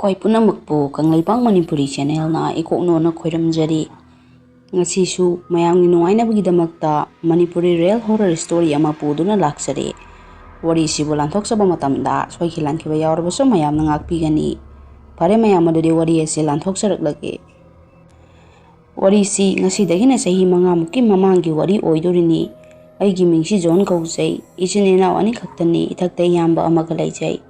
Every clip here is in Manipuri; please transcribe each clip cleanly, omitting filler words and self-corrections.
Koi punamukpu Kangleipak manipuri channel na ikoknona khoiramjari. Ngasisu mayamni nungainabagidamagta manipuri real horror story ama puduna laksare. Wari sibu lanthokchaba matamda soikilankiba yaurabasu mayamna ngakpigani. Pare mayam adudi wari ase lanthokcharaklage. Wari si ngasidagina sahi mangamuki mamanggi wari oidorini. Aigi mingsi John kaujai. Ichin inaw ani khaktani ithakta iyamba amaga laijai.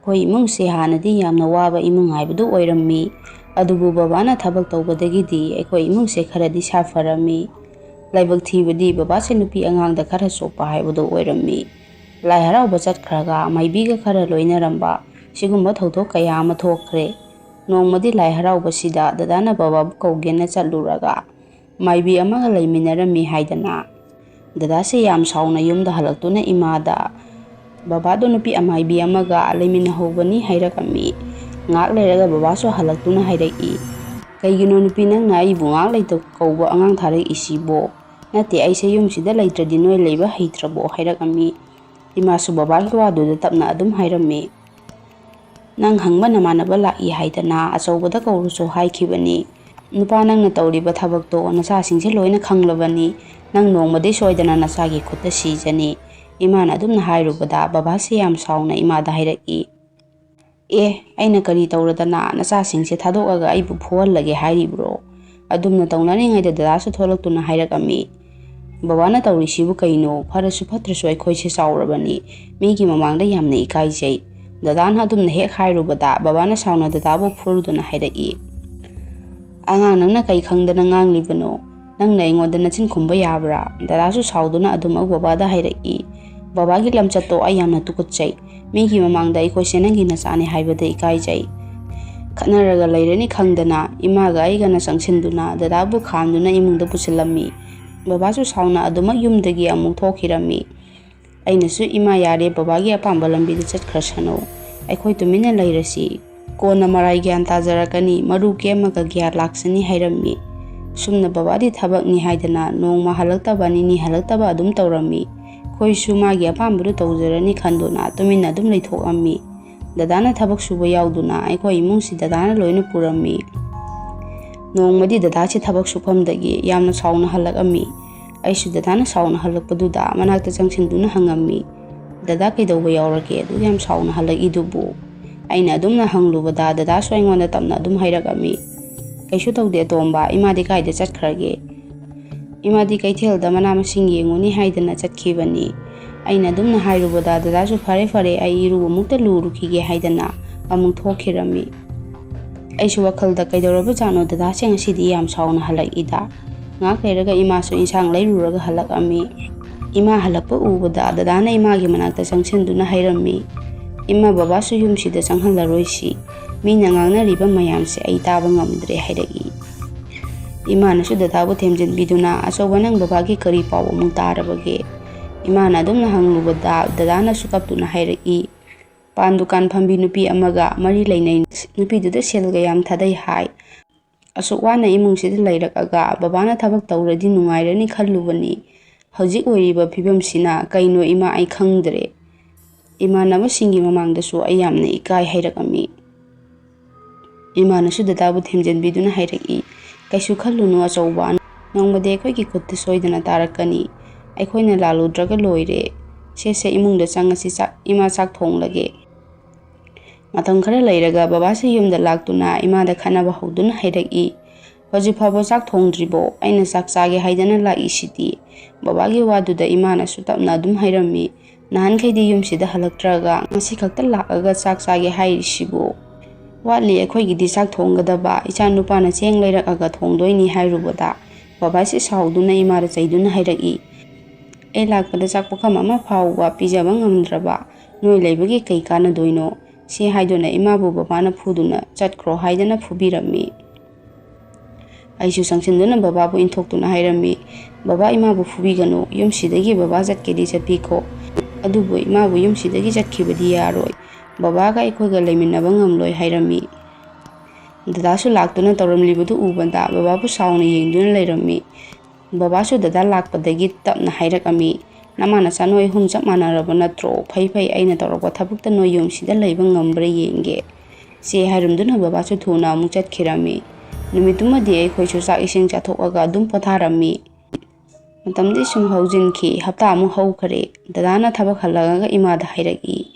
Koi imung se hanadi yamna waba imung haibadu oirammi. Adubu babana thabak tawbadagidi ekoi imung se kharadi safarami. Laibak thibadi baba se nupi angangda khara sopa haibadu oirammi. Lai harauba chatkhraga maibiga khara loinaramba. Sigumba thawthok kaya ama thokkhre. Nongmadi lai harauba sida dadana baba kaugena chatluraga. Maibi amaga laiminarami haidana. Dada se yam sauna yumda halaktuna imada. Babado nupi amaibi amaga alimina hobani hairakami. Ngak leiraga babaso halaktuna hairaki. Kaigino nupi nangna ibu ngak leito kauba angang tharak isibo. Nate aise yumsida leitradi noi leiba heitrabo hairakami. Imasu babaki waduda tapna adum hairami. Nang hangba namanaba laki haidana achawbada kauruso haikibani. Nupa nangna tawriba thabakto nasasingse loina khanglabani. Nang nongmadi soidana nasagi khutta sijani. Iman adumna hairubada baba se yam sauna imada hairaki. Aina kari tawradana nasasingse thadokaga aibu phuwallage hairibro. Adumna tawnaringaida dadasu tholaktuna hairakami. Babana tawrisibu kaino pharasu phatrasu aikhoise saurabani. Migi mamangda yamna ikaijai. Dadana adumna hek hairubada babana sauna dadabu phuruduna hairaki. Angang nangna kai khangdana nganglibano. Nangna aingoda nachin khumba yabra. Dadasu sauduna adum ag babada hairaki. Babagi lamchato ayamna tukutchai. Migi mamangda ikhoise nangi nasane haibada ikaijai. Khanaraga leirani khangdana imaga aigana sangsinduna dadabu khamduna imungda pusillammi. Babasu sauna aduma yumdagi amuk thokhirami. Ainasu ima yare babagi apamba lambida chatkrasano. Aikhoi tumina leirasi. Kona marai gyan tajarakani maru kemaga gyar laksani hairammi. Sumna babadi thabakni haidana nongma halaktabani ni halaktaba adum tawrammi. Koi sumagi apamburu tawjarani khanduna tumina adum leithokami. Dadana thabak suba yauduna aikoi imungsi dadana loina purammi. Nongmadi dadachi thabak sufamdagi yamna sauna halakami. Aisu dadana sauna halakpaduda manakta changsinduna hangammi. Dada kaidawba yaurake adu yam sauna halakidubu. Aina adumna hanglubada dadasu aingonda tamna adum hairakami. Kaisu tawde atomba imadi kaida chatkhrage. Imadi kaithelda mana masing yenguni haidana chatkibani. Aina adumna hairubada dadasu fare ai iruba mukta lurukige haidana amuk thokhirami. Aisu wakhalda kaidawraba jano dadase ngasidi yam sauna halakida. Ngak leiraga imasu insang leiruraga halakami. Ima halakpa ubada dadana imagi manakta changsinduna hairammi. Ima babasu yumsida changhallaroisi. Mina ngangnariba mayamse ai taba ngamdre hairaki. Imanasu dadabu thmbirammo achawba nang babagi kari paw amuk tarabage. Imana adumna hanglubada dadana sukaptuna hairaki. Pandukan phambi nupi amaga mari leinai nupiduda selga yam thadai hai. Asukwana imungsida leirakaga babana thabak tawradi nungairani khallubani. Hojik oiriba phibamsina kaino ima ai khangdre. Imanabasingi mamangdasu ayamna ikai hairakami. Imanasu dadabu thmbirammo hairaki. Kaisu khallunu achawba nongmade akhoi khutta soidana tarakani. Aikhoina laludraga loire. Sese imungda changasi ima chak thonglage. Matam khara leiraga babase yumda laktuna imada khanaba hawduna hairaki. Hojik phaba chak thongdribo aina chak chage haidana laisidi. Babagi waduda imanasu tapna adum hairammi. Nahan khaidi yumsida halaktraga ngasi khakta lakaga chak chage hairisibo. Watli akhoi chak thonggadaba icha nupana cheng leirakaga thongdoini hairubada. Babasi sauduna imara chaiduna hairaki. Lakpada chak pukham ama phawba pijaba ngamdraba. Noi leibagi kai kanadoino. Si haiduna imabu babana phuduna chatkro haidana thubirammo. Aisu sangsinduna bababu inthoktuna hairammi. Baba imabu phubigano yumsidagi baba jatkedi chatpikho. Adubu imabu yumsidagi jatkibadi yaroi. Babaga aikhoiga leiminaba ngamloi hairammi. Dadasu laktuna tawramlibadu ubanda bababu sauna yengduna leirammi. Babasu dada lakpadagi tapna hairakami. Namana sanoi hum chap manaraba natro phai aina tawrakpa thabukta noi yumsida leiba ngambra yenge. ꯆꯦ ꯍꯥꯏꯔꯝꯗꯨꯅ ꯕꯕꯥꯁꯨ ꯊꯨꯅ ꯑꯃꯨꯛ ꯆꯠꯈꯤꯔꯝꯃꯤ꯫ ꯅꯨꯃꯤꯠꯇꯨꯃꯗꯤ ꯑꯩꯈꯣꯏꯁꯨ ꯆꯥꯛ ꯏꯁꯤꯡ ꯆꯥꯊꯣꯛꯑꯒ ꯑꯗꯨꯝ ꯄꯣꯊꯥꯔꯝꯃꯤ꯫ ꯃꯇꯝꯗꯤ ꯁꯨꯝ ꯍꯧꯖꯤꯟꯈꯤ꯫ ꯍꯞꯇꯥ ꯑꯃꯨꯛ ꯍꯧꯈꯔꯦ꯫ ꯗꯗꯥꯅ ꯊꯕꯛ ꯍꯜꯂꯛꯑꯒ ꯏꯃꯥꯗ ꯍꯥꯏꯔꯛꯏ,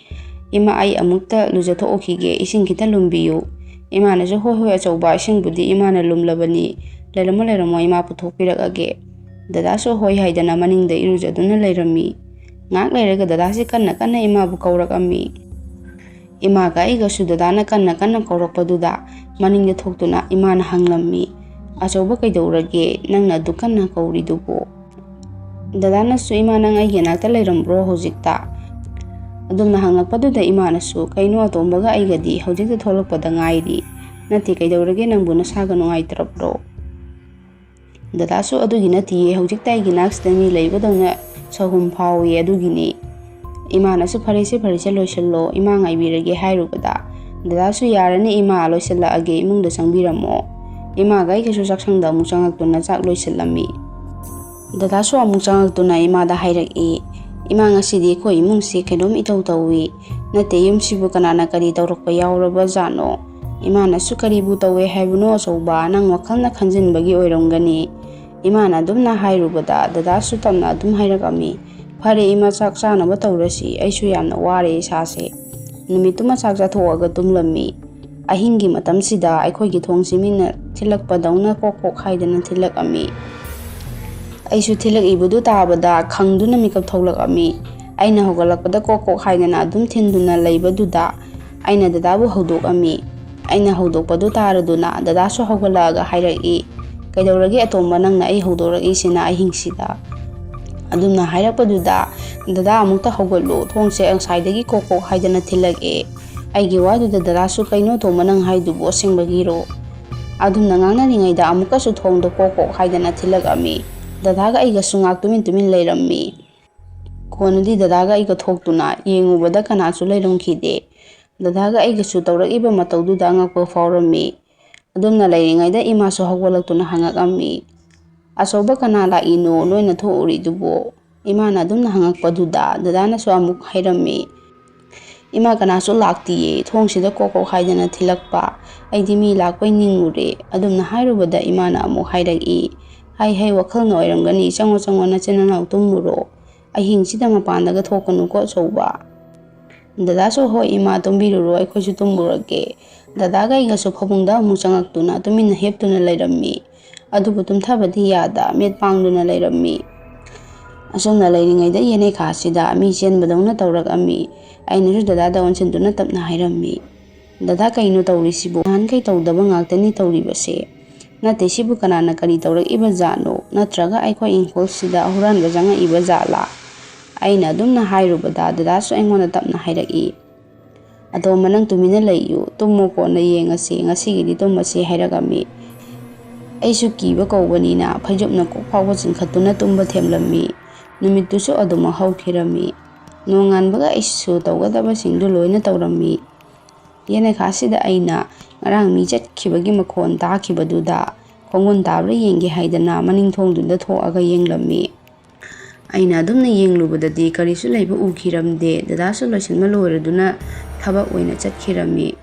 "ꯏꯃꯥ, ꯑꯩ ꯑꯃꯨꯛꯇ ꯂꯨꯖꯊꯣꯛꯎꯈꯤꯒꯦ, ꯏꯁꯤꯡ ꯈꯤꯇ ꯂꯨꯝꯕꯤꯌꯨ." ꯏꯃꯥꯅꯁꯨ "ꯍꯣꯏ ꯍꯣꯏ ꯑꯆꯧꯕ, ꯏꯁꯤꯡꯕꯨꯗꯤ ꯏꯃꯥꯅ ꯂꯨꯝꯂꯕꯅꯤ, ꯂꯩꯔꯝꯃꯣ ꯏꯃꯥ ꯄꯨꯊꯣꯛꯄꯤꯔꯛꯑꯒꯦ." ꯗꯗꯥꯁꯨ ꯍꯣꯏ ꯍꯥꯏꯗꯅ ꯃꯅꯤꯡꯗ ꯏꯔꯨꯖꯗꯨꯅ ꯂꯩꯔꯝꯃꯤ꯫ ꯉꯥꯏꯍꯥꯛ ꯂꯩꯔꯒ ꯗꯗꯥꯁꯤ ꯀꯟꯅ ꯏꯃꯥꯕꯨ ꯀꯧꯔꯛꯑꯝꯃꯤ꯫ ꯏꯃꯥꯒ ꯑꯩꯒꯁꯨ ꯗꯗꯥꯅ ꯀꯟꯅ ꯀꯧꯔꯛꯄꯗꯨꯗ ꯃꯅꯤꯡꯗ ꯊꯣꯛꯇꯨꯅ ꯏꯃꯥꯅ ꯍꯪꯂꯝꯃꯤ, "ꯑꯆꯧꯕ ꯀꯩꯗꯧꯔꯒꯦ? ꯅꯪꯅ ꯑꯗꯨꯛ ꯀꯟꯅ ꯀꯧꯔꯤꯗꯨꯕꯨ?" ꯗꯗꯥꯅꯁꯨ, "ꯏꯃꯥ, ꯅꯪ ꯑꯩꯒꯤ ꯅꯥꯛꯇ ꯂꯩꯔꯝꯕ꯭ꯔꯣ ꯍꯧꯖꯤꯛꯇ?" ꯑꯗꯨꯝꯅ ꯍꯪꯂꯛꯄꯗꯨꯗ ꯏꯃꯥꯅꯁꯨ, "ꯀꯩꯅꯣ ꯑꯇꯣꯝꯕꯒ ꯑꯩꯒꯗꯤ ꯍꯧꯖꯤꯛꯇ ꯊꯣꯛꯂꯛꯄꯗ ꯉꯥꯏꯔꯤ." "ꯅꯠꯇꯦ, ꯀꯩꯗꯧꯔꯒꯦ ꯅꯪꯕꯨ, ꯅꯁꯥꯒ ꯅꯨꯡꯉꯥꯏꯇ꯭ꯔꯕ꯭ꯔꯣ?" ꯗꯗꯥꯁꯨ, "ꯑꯗꯨꯒꯤ ꯅꯠꯇꯤꯌꯦ, ꯍꯧꯖꯤꯛꯇ ꯑꯩꯒꯤ ꯅꯥꯛꯁꯤꯗ ꯃꯤ ꯂꯩꯕꯗꯧꯅ ꯁꯍꯨꯝ ꯐꯥꯎꯏ, ꯑꯗꯨꯒꯤꯅꯤ." ꯏꯃꯥꯅꯁꯨ, "ꯐꯔꯦꯁꯦ ꯂꯣꯏꯁꯤꯜꯂꯣ, ꯏꯃꯥ ꯉꯥꯏꯕꯤꯔꯒꯦ." ꯍꯥꯏꯔꯨꯕꯗ ꯗꯗꯥꯁꯨ, "ꯌꯥꯔꯅꯤ ꯏꯃꯥ, ꯂꯣꯏꯁꯤꯜꯂꯛꯑꯒꯦ, ꯏꯃꯨꯡꯗ ꯆꯪꯕꯤꯔꯝꯃꯣ." ꯏꯃꯥꯒ ꯑꯩꯒꯁꯨ ꯆꯥꯛꯁꯪꯗ ꯑꯃꯨꯛ ꯆꯪꯉꯛꯇꯨꯅ ꯆꯥꯛ ꯂꯣꯏꯁꯤꯜꯂꯝꯃꯤ꯫ ꯗꯗꯥꯁꯨ ꯑꯃꯨꯛ ꯆꯪꯉꯛꯇꯨꯅ ꯏꯃꯥꯗ ꯍꯥꯏꯔꯛꯏ, "ꯏꯃꯥ, ꯉꯁꯤꯗꯤ ꯑꯩꯈꯣꯏ ꯏꯃꯨꯡꯁꯤ ꯀꯩꯅꯣꯝ ꯏꯇꯧ ꯇꯧꯏ. ꯅꯠꯇꯦ, ꯌꯨꯝꯁꯤꯕꯨ ꯀꯅꯥꯅ ꯀꯔꯤ ꯇꯧꯔꯛꯄ ꯌꯥꯎꯔꯕ ꯖꯥꯠꯅꯣ?" ꯏꯃꯥꯅꯁꯨ, "ꯀꯔꯤꯕꯨ ꯇꯧꯋꯦ ꯍꯥꯏꯕꯅꯣ ꯑꯆꯧꯕ, ꯅꯪ ꯋꯥꯈꯜꯅ ꯈꯟꯖꯤꯟꯕꯒꯤ ꯑꯣꯏꯔꯝꯒꯅꯤ." ꯏꯃꯥꯅ ꯑꯗꯨꯝꯅ ꯍꯥꯏꯔꯨꯕꯗ ꯗꯗꯥꯁꯨ ꯇꯞꯅ ꯑꯗꯨꯝ ꯍꯥꯏꯔꯛꯑꯝꯃꯤ, "ꯐꯔꯦ ꯏꯃꯥ, ꯆꯥꯛ ꯆꯥꯅꯕ ꯇꯧꯔꯁꯤ, ꯑꯩꯁꯨ ꯌꯥꯝꯅ ꯋꯥꯔꯦ ꯏꯁꯥꯁꯦ." ꯅꯨꯃꯤꯠꯇꯨꯃ ꯆꯥꯛ ꯆꯥꯊꯣꯛꯑꯒ ꯇꯨꯝꯂꯝꯃꯤ꯫ ꯑꯍꯤꯡꯒꯤ ꯃꯇꯝꯁꯤꯗ ꯑꯩꯈꯣꯏꯒꯤ ꯊꯣꯡꯁꯤ ꯃꯤꯅ ꯊꯤꯜꯂꯛꯄꯗꯧꯅ ꯀꯣꯛ ꯍꯥꯏꯗꯅ ꯊꯤꯜꯂꯛꯑꯝꯃꯤ꯫ ꯑꯩꯁꯨ ꯊꯤꯜꯂꯛꯏꯕꯗꯨ ꯇꯥꯕꯗ ꯈꯪꯗꯨꯅ ꯃꯤꯀꯞ ꯊꯣꯛꯂꯛꯑꯝꯃꯤ꯫ ꯑꯩꯅ ꯍꯧꯒꯠꯂꯛꯄꯗ ꯀꯣꯛ ꯍꯥꯏꯗꯅ ꯑꯗꯨꯝ ꯊꯤꯟꯗꯨꯅ ꯂꯩꯕꯗꯨꯗ ꯑꯩꯅ ꯗꯗꯥꯕꯨ ꯍꯧꯗꯣꯛꯑꯝꯃꯤ꯫ ꯑꯩꯅ ꯍꯧꯗꯣꯛꯄꯗꯨ ꯇꯥꯔꯗꯨꯅ ꯗꯗꯥꯁꯨ ꯍꯧꯒꯠꯂꯛꯑꯒ ꯍꯥꯏꯔꯛꯏ, "ꯀꯩꯗꯧꯔꯒꯦ ꯑꯇꯣꯝꯕ, ꯅꯪꯅ ꯑꯩ ꯍꯧꯗꯣꯔꯛꯏꯁꯤꯅ ꯑꯍꯤꯡꯁꯤꯗ?" ꯑꯗꯨꯝꯅ ꯍꯥꯏꯔꯛꯄꯗꯨꯗ, "ꯗꯗꯥ, ꯑꯃꯨꯛꯇ ꯍꯧꯒꯠꯂꯨ, ꯊꯣꯡꯁꯦ ꯉꯁꯥꯏꯗꯒꯤ ꯀꯣꯛ ꯍꯥꯏꯗꯅ ꯊꯤꯜꯂꯛꯑꯦ." ꯑꯩꯒꯤ ꯋꯥꯗꯨꯗ ꯗꯗꯥꯁꯨ, "ꯀꯩꯅꯣ ꯑꯇꯣꯝꯕ, ꯅꯪ ꯍꯥꯏꯗꯨꯕꯨ ꯑꯁꯦꯡꯕꯒꯤꯔꯣ?" ꯑꯗꯨꯝꯅ ꯉꯥꯡꯅꯔꯤꯉꯩꯗ ꯑꯃꯨꯛꯀꯁꯨ ꯊꯣꯡꯗꯣ ꯀꯣꯛ ꯍꯥꯏꯗꯅ ꯊꯤꯜꯂꯛꯑꯝꯃꯤ꯫ ꯗꯗꯥꯒ ꯑꯩꯒꯁꯨ ꯉꯥꯛ ꯇꯨꯃꯤꯟ ꯂꯩꯔꯝꯃꯤ꯫ ꯀꯣꯟꯅꯗꯤ ꯗꯗꯥꯒ ꯑꯩꯒ ꯊꯣꯛꯇꯨꯅ ꯌꯦꯡꯉꯨꯕꯗ ꯀꯅꯥꯁꯨ ꯂꯩꯔꯝꯈꯤꯗꯦ꯫ ꯗꯗꯥꯒ ꯑꯩꯒꯁꯨ ꯇꯧꯔꯛꯏꯕ ꯃꯇꯧꯗꯨꯗ ꯑꯉꯛꯄ ꯐꯥꯎꯔꯝꯃꯤ꯫ ꯑꯗꯨꯝꯅ ꯂꯩꯔꯤꯉꯩꯗ ꯏꯃꯥꯁꯨ ꯍꯧꯒꯠꯂꯛꯇꯨꯅ ꯍꯪꯉꯛꯑꯝꯃꯤ, "ꯑꯆꯧꯕ, ꯀꯅꯥ ꯂꯥꯛꯏꯅꯣ ꯅꯣꯏꯅ ꯊꯣꯛꯎꯔꯤꯗꯨꯕꯨ?" ꯏꯃꯥꯅ ꯑꯗꯨꯝꯅ ꯍꯪꯉꯛꯄꯗꯨꯗ ꯗꯗꯥꯅꯁꯨ ꯑꯃꯨꯛ ꯍꯥꯏꯔꯝꯃꯤ, "ꯏꯃꯥ, ꯀꯅꯥꯁꯨ ꯂꯥꯛꯇꯤꯌꯦ, ꯊꯣꯡꯁꯤꯗ ꯀꯣꯛ ꯍꯥꯏꯗꯅ ꯊꯤꯜꯂꯛꯄ, ꯑꯩꯗꯤ ꯃꯤ ꯂꯥꯛꯄꯩ ꯅꯤꯡꯉꯨꯔꯦ." ꯑꯗꯨꯝꯅ ꯍꯥꯏꯔꯨꯕꯗ ꯏꯃꯥꯅ ꯑꯃꯨꯛ ꯍꯥꯏꯔꯛꯏ, "ꯍꯩ ꯋꯥꯈꯜꯅ ꯑꯣꯏꯔꯝꯒꯅꯤ, ꯆꯪꯉꯣ ꯅꯆꯤꯟ ꯅꯅꯥꯎ ꯇꯨꯝꯃꯨꯔꯣ, ꯑꯍꯤꯡꯁꯤꯗ ꯃꯄꯥꯟꯗꯒ ꯊꯣꯛꯀꯅꯨꯀꯣ ꯑꯆꯧꯕ." ꯗꯗꯥꯁꯨ, "ꯍꯣꯏ ꯏꯃꯥ, ꯇꯨꯝꯕꯤꯔꯨꯔꯣ, ꯑꯩꯈꯣꯏꯁꯨ ꯇꯨꯝꯃꯨꯔꯒꯦ." ꯗꯗꯥꯒ ꯑꯩꯒꯁꯨ ꯐꯃꯨꯡꯗ ꯑꯃꯨꯛ ꯆꯪꯉꯛꯇꯨꯅ ꯇꯨꯃꯤꯟꯅ ꯍꯤꯞꯇꯨꯅ ꯂꯩꯔꯝꯃꯤ꯫ ꯑꯗꯨꯕꯨ ꯇꯨꯝꯊꯕꯗꯤ ꯌꯥꯗ ꯃꯤꯠ ꯄꯥꯡꯗꯨꯅ ꯂꯩꯔꯝꯃꯤ꯫ ꯑꯁꯨꯝꯅ ꯂꯩꯔꯤꯉꯩꯗ ꯌꯦꯅꯦꯈꯥꯁꯤꯗ ꯃꯤ ꯆꯦꯟꯕꯗꯧꯅ ꯇꯧꯔꯛꯑꯝꯃꯤ꯫ ꯑꯩꯅꯁꯨ ꯗꯗꯥꯗ ꯑꯣꯟꯁꯤꯟꯗꯨꯅ ꯇꯞꯅ ꯍꯥꯏꯔꯝꯃꯤ, "ꯗꯗꯥ, ꯀꯩꯅꯣ ꯇꯧꯔꯤꯁꯤꯕꯨ? ꯅꯍꯥꯟꯈꯩ ꯇꯧꯗꯕ ꯉꯥꯛꯇꯅꯤ ꯇꯧꯔꯤꯕꯁꯦ. ꯅꯠꯇꯦ, ꯁꯤꯕꯨ ꯀꯅꯥꯅ ꯀꯔꯤ ꯇꯧꯔꯛꯏꯕ ꯖꯥꯠꯅꯣ? ꯅꯠꯇ꯭ꯔꯒ ꯑꯩꯈꯣꯏ ꯏꯪꯈꯣꯜꯁꯤꯗ ꯍꯨꯔꯥꯟꯕ ꯆꯪꯉꯛꯏꯕ ꯖꯥꯠꯂꯥ?" ꯑꯩꯅ ꯑꯗꯨꯝꯅ ꯍꯥꯏꯔꯨꯕꯗ ꯗꯗꯥꯁꯨ ꯑꯩꯉꯣꯟꯗ ꯇꯞꯅ ꯍꯥꯏꯔꯛꯏ, "ꯑꯇꯣꯝꯕ, ꯅꯪ ꯇꯨꯃꯤꯟꯅ ꯂꯩꯌꯨ, ꯇꯨꯝꯃꯣ, ꯀꯣꯟꯅ ꯌꯦꯡꯉꯁꯤ, ꯉꯁꯤꯒꯤꯗꯤ ꯇꯨꯝꯃꯁꯤ." ꯍꯥꯏꯔꯛꯑꯝꯃꯤ꯫ ꯑꯩꯁꯨ ꯀꯤꯕ ꯀꯧꯕꯅꯤꯅ ꯐꯩꯖꯨꯞꯅ ꯀꯣꯛ ꯐꯥꯎꯕ ꯆꯤꯡꯈꯠꯇꯨꯅ ꯇꯨꯝꯕ ꯊꯦꯝꯂꯝꯃꯤ꯫ ꯅꯨꯃꯤꯠꯇꯨꯁꯨ ꯑꯗꯨꯃꯛ ꯍꯧꯈꯤꯔꯝꯃꯤ꯫ ꯅꯣꯡꯉꯥꯟꯕꯒ ꯑꯩꯁꯨ ꯇꯧꯒꯗꯕꯁꯤꯡꯗꯨ ꯂꯣꯏꯅ ꯇꯧꯔꯝꯃꯤ꯫ ꯌꯦꯅꯈꯥꯁꯤꯗ ꯑꯩꯅ ꯉꯔꯥꯡ ꯃꯤ ꯆꯠꯈꯤꯕꯒꯤ ꯃꯈꯣꯟ ꯇꯥꯈꯤꯕꯗꯨꯗ ꯈꯣꯡꯒꯨꯟ ꯇꯥꯕ꯭ꯔꯥ ꯌꯦꯡꯒꯦ ꯍꯥꯏꯗꯅ ꯃꯅꯤꯡ ꯊꯣꯡꯗꯨꯗ ꯊꯣꯛꯑꯒ ꯌꯦꯡꯂꯝꯃꯤ꯫ ꯑꯩꯅ ꯑꯗꯨꯝꯅ ꯌꯦꯡꯂꯨꯕꯗꯗꯤ ꯀꯔꯤꯁꯨ ꯂꯩꯕ ꯎꯈꯤꯔꯝꯗꯦ꯫ ꯗꯗꯥꯁꯨ ꯂꯣꯏꯁꯤꯟꯕ ꯂꯣꯏꯔꯗꯨꯅ ꯊꯕꯛ ꯑꯣꯏꯅ ꯆꯠꯈꯤꯔꯝꯃꯤ꯫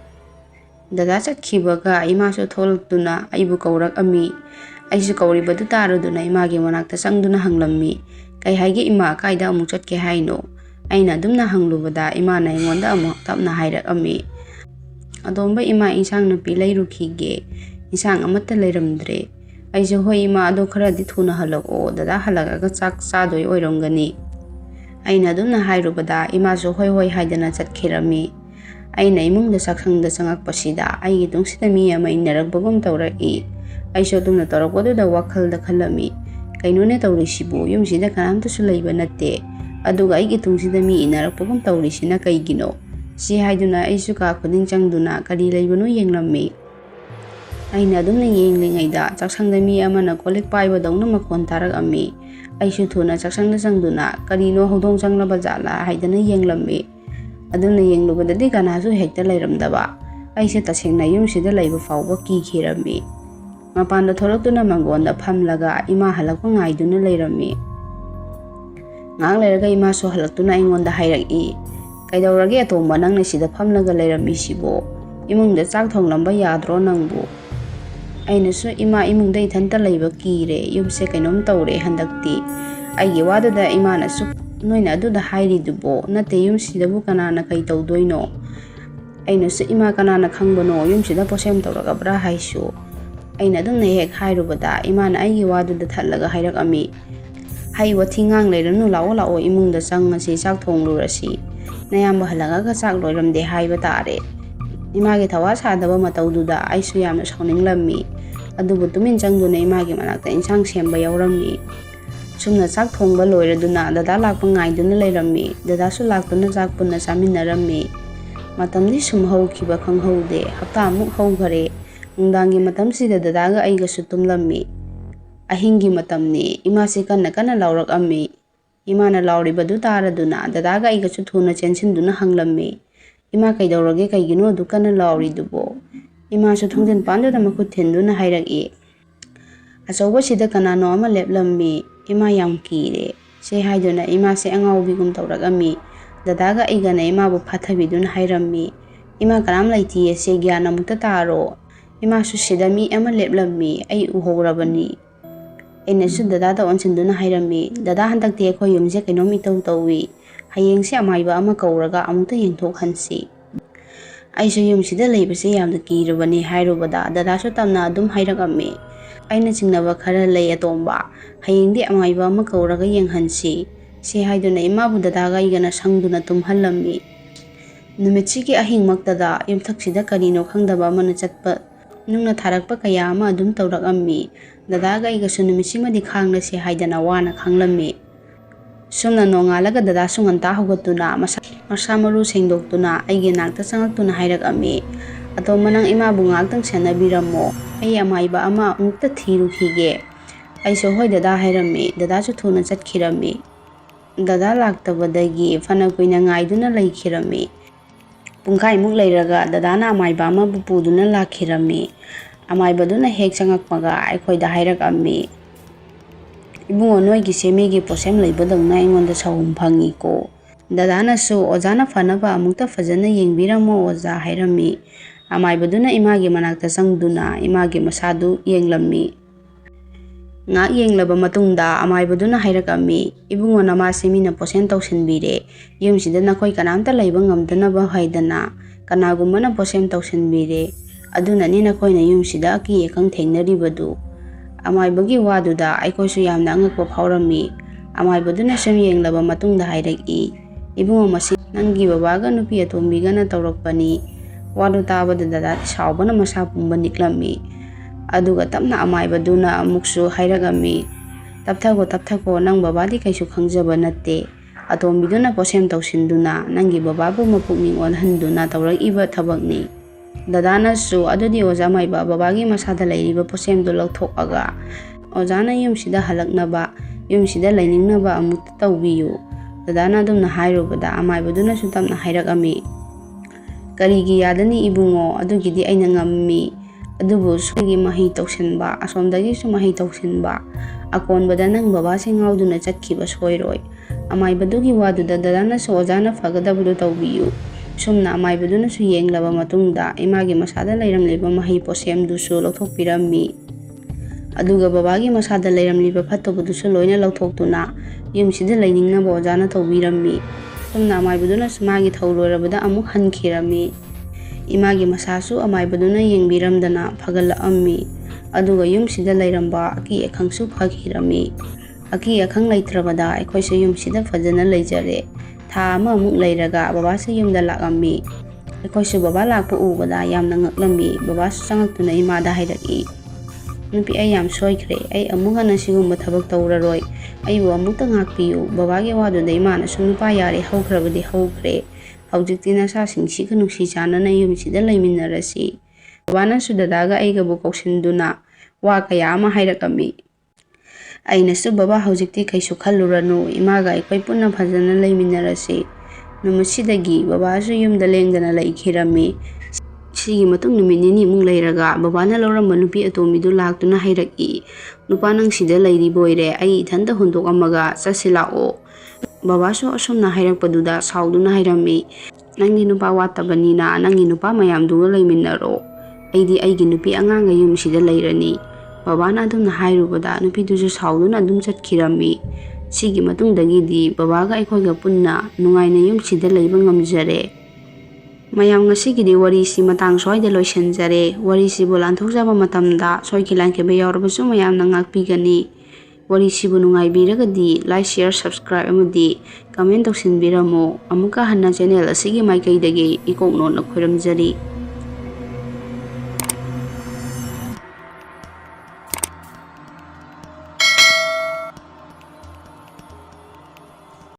ꯗꯗꯥ ꯆꯠꯈꯤꯕꯒ ꯏꯃꯥꯁꯨ ꯊꯣꯛꯂꯛꯇꯨꯅ ꯑꯩꯕꯨ ꯀꯧꯔꯛꯑꯝꯃꯤ꯫ ꯑꯩꯁꯨ ꯀꯧꯔꯤꯕꯗꯨ ꯇꯥꯔꯗꯨꯅ ꯏꯃꯥꯒꯤ ꯃꯅꯥꯛꯇ ꯆꯪꯗꯨꯅ ꯍꯪꯂꯝꯃꯤ, "ꯀꯩ ꯍꯥꯏꯒꯦ ꯏꯃꯥ, ꯀꯥꯏꯗ ꯑꯃꯨꯛ ꯆꯠꯀꯦ ꯍꯥꯏꯅꯣ?" ꯑꯩꯅ ꯑꯗꯨꯝꯅ ꯍꯪꯂꯨꯕꯗ ꯏꯃꯥꯅ ꯑꯩꯉꯣꯟꯗ ꯑꯃꯨꯛ ꯇꯞꯅ ꯍꯥꯏꯔꯛꯑꯝꯃꯤ, "ꯑꯇꯣꯝꯕ, ꯏꯃꯥ ꯏꯟꯁꯥꯡ ꯅꯥꯄꯤ ꯂꯩꯔꯨꯈꯤꯒꯦ, ꯏꯟꯁꯥꯡ ꯑꯃꯠꯇ ꯂꯩꯔꯝꯗ꯭ꯔꯦ." ꯑꯩꯁꯨ, "ꯍꯣꯏ ꯏꯃꯥ, ꯑꯗꯣ ꯈꯔꯗꯤ ꯊꯨꯅ ꯍꯜꯂꯛꯑꯣ, ꯗꯗꯥ ꯍꯜꯂꯛꯑꯒ ꯆꯥꯛ ꯆꯥꯗꯣꯏ ꯑꯣꯏꯔꯝꯒꯅꯤ." ꯑꯩꯅ ꯑꯗꯨꯝꯅ ꯍꯥꯏꯔꯨꯕꯗ ꯏꯃꯥꯁꯨ ꯍꯣꯏ ꯍꯥꯏꯗꯅ ꯆꯠꯈꯤꯔꯝꯃꯤ꯫ ꯑꯩꯅ ꯏꯃꯨꯡꯗ ꯆꯥꯛꯁꯪꯗ ꯆꯪꯉꯛꯄꯁꯤꯗ ꯑꯩꯒꯤ ꯇꯨꯡꯁꯤꯗ ꯃꯤ ꯑꯃ ꯏꯟꯅꯔꯛꯄꯒꯨꯝ ꯇꯧꯔꯛꯏ꯫ ꯑꯩꯁꯨ ꯑꯗꯨꯝꯅ ꯇꯧꯔꯛꯄꯗꯨꯗ ꯋꯥꯈꯜꯗ ꯈꯜꯂꯝꯃꯤ, ꯀꯩꯅꯣꯅꯦ ꯇꯧꯔꯤꯁꯤꯕꯨ, ꯌꯨꯝꯁꯤꯗ ꯀꯅꯥꯝꯇꯁꯨ ꯂꯩꯕ ꯅꯠꯇꯦ, ꯑꯗꯨꯒ ꯑꯩꯒꯤ ꯇꯨꯡꯁꯤꯗ ꯃꯤ ꯏꯟꯅꯔꯛꯄꯒꯨꯝ ꯇꯧꯔꯤꯁꯤꯅ ꯀꯩꯒꯤꯅꯣ? ꯁꯤ ꯍꯥꯏꯗꯨꯅ ꯑꯩꯁꯨ ꯀꯥ ꯈꯨꯗꯤꯡ ꯆꯪꯗꯨꯅ ꯀꯔꯤ ꯂꯩꯕꯅꯣ ꯌꯦꯡꯂꯝꯃꯤ꯫ ꯑꯩꯅ ꯑꯗꯨꯝꯅ ꯌꯦꯡꯂꯤꯉꯩꯗ ꯆꯥꯛꯁꯪꯗ ꯃꯤ ꯑꯃꯅ ꯀꯣꯜꯂꯤꯛ ꯄꯥꯏꯕꯗꯧꯅ ꯃꯈꯣꯟ ꯇꯥꯔꯛꯑꯝꯃꯤ꯫ ꯑꯩꯁꯨ ꯊꯨꯅ ꯆꯥꯛꯁꯪꯗ ꯆꯪꯗꯨꯅ ꯀꯔꯤꯅꯣ, ꯍꯧꯗꯣꯡ ꯆꯪꯂꯕ ꯖꯥꯠꯂꯥ ꯍꯥꯏꯗꯅ ꯌꯦꯡꯂꯝꯃꯤ꯫ ꯑꯗꯨꯝꯅ ꯌꯦꯡꯂꯨꯕꯗꯗꯤ ꯀꯅꯥꯁꯨ ꯍꯦꯛꯇ ꯂꯩꯔꯝꯗꯕ꯫ ꯑꯩꯁꯦ ꯇꯁꯦꯡꯅ ꯌꯨꯝꯁꯤꯗ ꯂꯩꯕ ꯐꯥꯎꯕ ꯀꯤꯈꯤꯔꯝꯃꯤ꯫ ꯃꯄꯥꯟꯗ ꯊꯣꯛꯂꯛꯇꯨꯅ ꯃꯥꯡꯒꯣꯟꯗ ꯐꯝꯂꯒ ꯏꯃꯥ ꯍꯜꯂꯛꯄ ꯉꯥꯏꯗꯨꯅ ꯂꯩꯔꯝꯃꯤ꯫ ꯉꯥꯏꯍꯥꯛ ꯂꯩꯔꯒ ꯏꯃꯥꯁꯨ ꯍꯜꯂꯛꯇꯨꯅ ꯑꯩꯉꯣꯟꯗ ꯍꯥꯏꯔꯛꯏ, "ꯀꯩꯗꯧꯔꯒꯦ ꯑꯇꯣꯝꯕ, ꯅꯪꯅ ꯁꯤꯗ ꯐꯝꯂꯒ ꯂꯩꯔꯝꯃꯤꯁꯤꯕꯣ? imungda chak thonglamba yadro nangbu. Ainasu ima imungda ithanta leiba kire yumse kainom tawre handakti. Aigi waduda imanasu noina aduda hairidubo nate yumsidabu kanana kai tawdoino. Ainasu ima kanana khangbano yumsida posem tawragabra haisu. Aina adumna hek hairubada imana aigi waduda thatlaga hairakami. Hai wathi ngang leiranu lao lao imungda changasi chak thonglurasi. Nayamba halaga chak loiramde haiba tare. Imagi thawa sadaba matawduda aisu yamna sawninglammi. Adubu tumin changduna imagi manakta insang semba yaurammi. Sumna chak thongba loiraduna dada lakpa ngaiduna leirammi. Dadasu laktuna chak punna chaminarammi. Matamdi sum haukiba khanghaude hapta amuk haughare. Nungdangi matamsida dadaga aigasu tumlammi. Ahingi matamni imasi kanna laurakami. Imana lauribadu taraduna dadaga aigasu thuna chensinduna hanglammi. Ima kaidawrage kaigino du kana lauridubo. Ima su thongden pandada makut thenduna hairaki. Achauba sida kanano ama leplammi. Ima yam kire. Se haiduna ima se angaubigum tawragami. Dadaga aigana ima bu phathabiduna hairammi. Ima kanam laitiye se gyana mukta taro. Ima su sida mi ama leplammi. Ai uhograbani. Ainasu dadada onsinduna hairammi. Dada handakti akhoi yumse kainom itaw tawi. Hayengse amaiba ama kauraga amukta yengthokhansi. Aisu yumsida leibase yamda kirabani hairubada dadasu tamna adum hairakami. Aina chingnaba khara lei atomba. Hayengdi amaiba ama kauraga yenghansi. Se haiduna imabu dadaga igana sangduna tumhallammi. Numitchigi ahingmaktada yumthaksida karino khangdaba amana chatpa nungna tharakpa kaya ama adum tawrakammi. Dadaga igasu numitchimadi khangna se haidana wana khanglammi. Sumna nongalaga dadasu nganta hugatuna masa maru sengdoktuna aigi nakta changaktuna hairakami. Atoma nang imabu ngaktang thmbirammo. Ai amaiba ama mukta thirukhige. Aisu hoi dada hairammi. Dadasu thuna chatkhirami. Dada laktabadagi fana kuina ngaiduna laikhirami. Pungkaimuk leiraga dadana amaiba ama bupuduna lakhirami. Amaibaduna hek changakmaga aikhoida hairakami. Ibungo noigi semigi posem leibadongna aingonda sawum phangiko. Dadanasu ojana fanaba amukta fajana yengbiramo oja hairami. Amaibaduna imagi manakta changduna imagi masadu yenglammi. Ngak yenglaba matungda amaibaduna hairakami. Ibungo nama semina posem tawsinbire. Yumsida nakhoi kanamta leiba ngamdanaba haidana. Kanagumana posem tawsinbire. Aduna ni nakhoina yumsida aki ekang thengnaribadu. Amaibagi waduda aikoisu yamna angakpa phaurammi. Amaibaduna sum yenglaba matungda hairaki. Ibungo masi nangi babaga nupi thmbirammo tawrakpani. Wadu tabada dada saubana masa pumba niklammi. Aduga tapna amaibaduna amuksu hairagami. Tapthago nang babadi kaisu khangjaba natte. Atombiduna posem tawsinduna nangi bababu mapukning onhanduna tawrakiba thabakni. Dadanasu adudi oja maiba babagi masada leiriba posemdu lauthokaga. Ojana yumsida halaknaba yumsida lainingnaba amukta tawbiyu. Dadana adumna hairubada amaibaduna su tamna hairakami. Karigi yadani ibungo adugidi aina ngammi. Adubu sugi mahi tawsinba asomdagi su mahi tawsinba. Akonbada nang babase ngauduna chatkiba soiroi. Amaibadugi waduda dadana su ojana fagadabudu tawbiyu. Sumna amaibaduna su yenglaba matungda imagi masada leiramliba mahi posemdusu lauthokpirammi. Aduga babagi masada leiramliba phattobadusu loina lauthoktuna yumsida leiningnaba ojana tawbirammi. Sumna amaibaduna sumagi thawloirabada amuk hankhirami. Imagi masasu amaibaduna yengbiramdana phagalaammi. Aduga yumsida leiramba aki ekhangsu phagirami. Aki ekhang leitrabada aikhoisu yumsida fajana leijare. Tha ama amuk leiraga babase yumda lakammi. Aikhoisu baba lakpa ubada yamna ngaklammi. Babasu changaktuna imada hairaki. Nupi ai yam soikre. Ai amuk hana sigumba thabak tawraroi. Aibu amukta ngakpiyu. Babagi waduda imana su nupa yari haukrabadi haukre. Haujikti nasa singsi kanuksi chanana yumsida leiminarasi. Babana su dadaga aigabu kausinduna wa kaya ama hairakami. Ainasu baba haujikti kaisu khalluranu imaga aikhoi punna phajana leiminarasi. Numusidagi babasu yumda lengdana laikhirami. Sigi matung numit nini mung leiraga babana lauramba nupi atomidu laktuna hairaki. Nupa nang sida leiriboire ai ithanta hundokamaga chasilao. Babasu asumna hairakpaduda sauduna hairami. Nangdi nupa wattabanina nangi nupa mayamduga leiminaro. Aidi aigi nupi anganga yumsida leirani. Babana adumna hairubada nupidusu sauduna adum chatkirami. Sigi matungdagidi babaga aikoiga punna nungaina yumsida leiba ngamjare. Mayam ngasigidi warisi matang soida loisanjare. Warisibu lanthokjaba matamda soikilankeba yaurabasu mayamna ngakpigani. Warisibu nungaibiragadi like, share, subscribe amadi comment toksinbirammo. Amuka hanna channel asigi maikaidagi ikoknona khwiramjari.